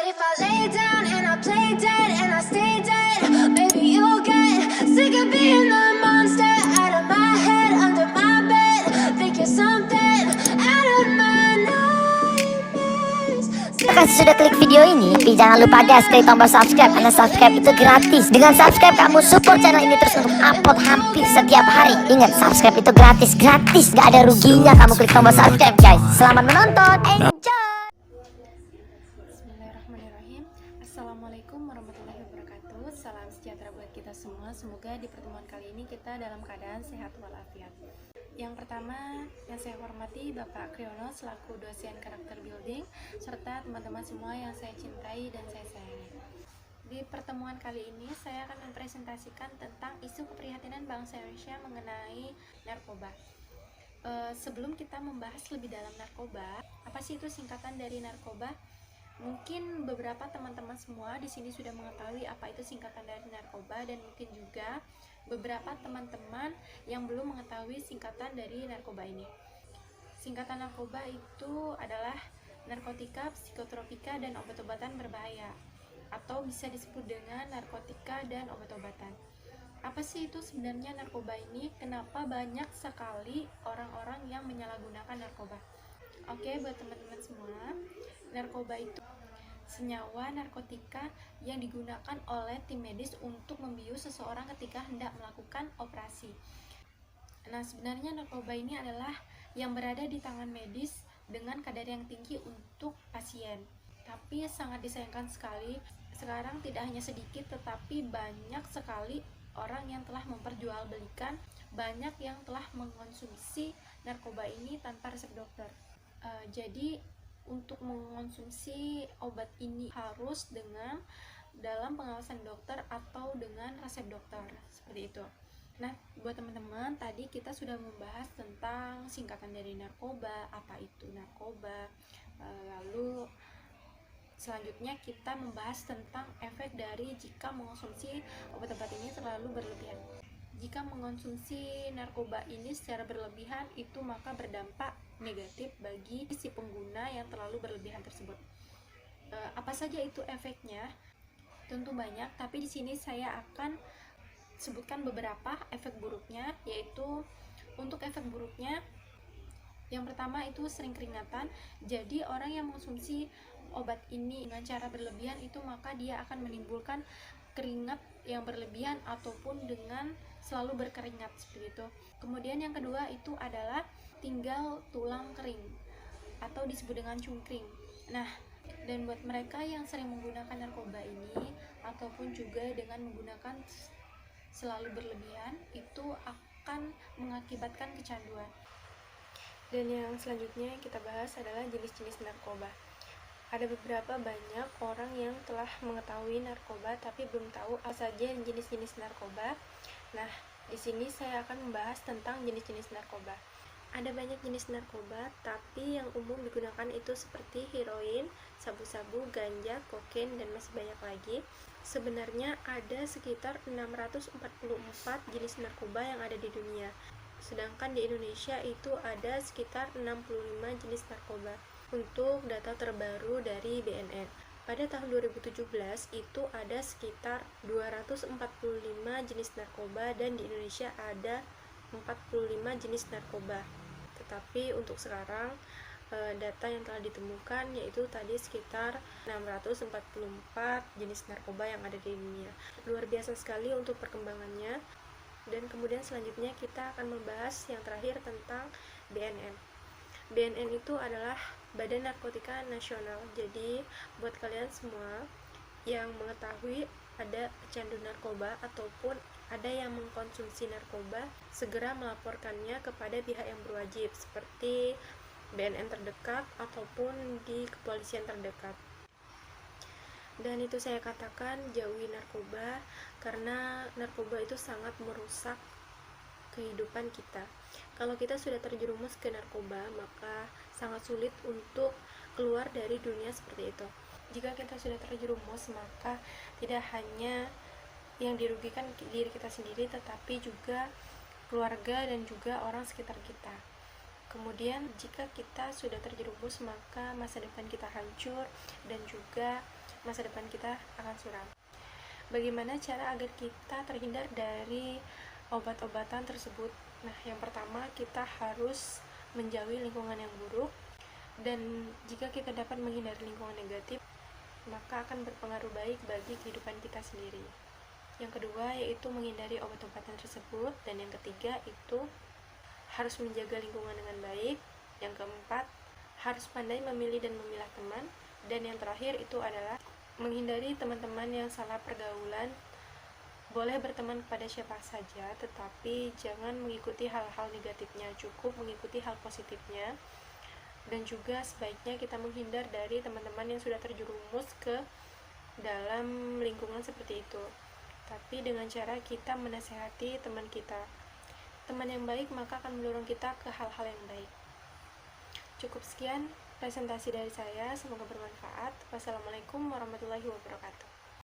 if I lay down and I play dead and I stay dead, maybe you'll get sick of being the monster out of my head, under my bed. Think you're something out of my nightmares. Terima kasih sudah klik video ini, tapi jangan lupa guys klik tombol subscribe, karena subscribe itu gratis. Dengan subscribe kamu support channel ini terus untuk upload hampir setiap hari. Ingat, subscribe itu gratis, gak ada ruginya kamu klik tombol subscribe guys. Selamat menonton, enjoy. Bismillahirrahmanirrahim. Assalamualaikum warahmatullahi wabarakatuh. Salam sejahtera buat kita semua. Semoga di pertemuan kali ini kita dalam keadaan sehat walafiat. Yang pertama yang saya hormati Bapak Kriono selaku dosen karakter building, serta teman-teman semua yang saya cintai dan saya sayangi. Di pertemuan kali ini saya akan mempresentasikan tentang isu keprihatinan bangsa Indonesia mengenai narkoba. Sebelum kita membahas lebih dalam narkoba, apa sih itu singkatan dari narkoba? Mungkin beberapa teman-teman semua di sini sudah mengetahui apa itu singkatan dari narkoba, dan mungkin juga beberapa teman-teman yang belum mengetahui singkatan dari narkoba ini. Singkatan narkoba itu adalah narkotika, psikotropika, dan obat-obatan berbahaya, atau bisa disebut dengan narkotika dan obat-obatan. Apa sih itu sebenarnya narkoba ini? Kenapa banyak sekali orang-orang yang menyalahgunakan narkoba? Oke, buat teman-teman semua, narkoba itu senyawa narkotika yang digunakan oleh tim medis untuk membius seseorang ketika hendak melakukan operasi. Nah, sebenarnya narkoba ini adalah yang berada di tangan medis dengan kadar yang tinggi untuk pasien. Tapi sangat disayangkan sekali, sekarang tidak hanya sedikit tetapi banyak sekali orang yang telah memperjualbelikan, banyak yang telah mengkonsumsi narkoba ini tanpa resep dokter. Jadi untuk mengonsumsi obat ini harus dengan dalam pengawasan dokter atau dengan resep dokter, seperti itu. Nah, buat teman-teman, tadi kita sudah membahas tentang singkatan dari narkoba, apa itu narkoba, lalu selanjutnya kita membahas tentang efek dari jika mengonsumsi obat-obat ini terlalu berlebihan. Jika mengonsumsi narkoba ini secara berlebihan, itu maka berdampak negatif bagi si pengguna yang terlalu berlebihan tersebut. Apa saja itu efeknya? Tentu banyak, tapi di sini saya akan sebutkan beberapa efek buruknya, yaitu untuk efek buruknya yang pertama itu sering keringatan. Jadi orang yang mengonsumsi obat ini dengan cara berlebihan itu maka dia akan menimbulkan keringat yang berlebihan ataupun dengan selalu berkeringat, seperti itu. Kemudian yang kedua itu adalah tinggal tulang kering atau disebut dengan cungkring. Nah, dan buat mereka yang sering menggunakan narkoba ini ataupun juga dengan menggunakan selalu berlebihan, itu akan mengakibatkan kecanduan. Dan yang selanjutnya yang kita bahas adalah jenis-jenis narkoba. Ada beberapa banyak orang yang telah mengetahui narkoba tapi belum tahu apa saja jenis-jenis narkoba. Nah, di sini saya akan membahas tentang jenis-jenis narkoba. Ada banyak jenis narkoba, tapi yang umum digunakan itu seperti heroin, sabu-sabu, ganja, kokain, dan masih banyak lagi. Sebenarnya ada sekitar 644 jenis narkoba yang ada di dunia. Sedangkan di Indonesia itu ada sekitar 65 jenis narkoba. Untuk data terbaru dari BNN, pada tahun 2017 itu ada sekitar 245 jenis narkoba dan di Indonesia ada 45 jenis narkoba. Tetapi untuk sekarang data yang telah ditemukan yaitu tadi sekitar 644 jenis narkoba yang ada di dunia. Luar biasa sekali untuk perkembangannya. Dan kemudian selanjutnya kita akan membahas yang terakhir tentang BNN. BNN itu adalah Badan Narkotika Nasional. Jadi buat kalian semua yang mengetahui ada pecandu narkoba ataupun ada yang mengkonsumsi narkoba, segera melaporkannya kepada pihak yang berwajib seperti BNN terdekat ataupun di kepolisian terdekat. Dan itu saya katakan jauhi narkoba, karena narkoba itu sangat merusak kehidupan kita. Kalau kita sudah terjerumus ke narkoba, maka sangat sulit untuk keluar dari dunia seperti itu. Jika kita sudah terjerumus, maka tidak hanya yang dirugikan diri kita sendiri, tetapi juga keluarga dan juga orang sekitar kita. Kemudian jika kita sudah terjerumus, maka masa depan kita hancur dan juga masa depan kita akan suram. Bagaimana cara agar kita terhindar dari obat-obatan tersebut? Nah, yang pertama kita harus menjauhi lingkungan yang buruk, dan jika kita dapat menghindari lingkungan negatif, maka akan berpengaruh baik bagi kehidupan kita sendiri. Yang kedua yaitu menghindari obat-obatan tersebut, dan yang ketiga itu harus menjaga lingkungan dengan baik. Yang keempat, harus pandai memilih dan memilah teman, dan yang terakhir itu adalah menghindari teman-teman yang salah pergaulan. Boleh berteman kepada siapa saja, tetapi jangan mengikuti hal-hal negatifnya, cukup mengikuti hal positifnya. Dan juga sebaiknya kita menghindar dari teman-teman yang sudah terjerumus ke dalam lingkungan seperti itu, tapi dengan cara kita menasehati teman kita. Teman yang baik maka akan mendorong kita ke hal-hal yang baik. Cukup sekian presentasi dari saya, semoga bermanfaat. Wassalamualaikum warahmatullahi wabarakatuh.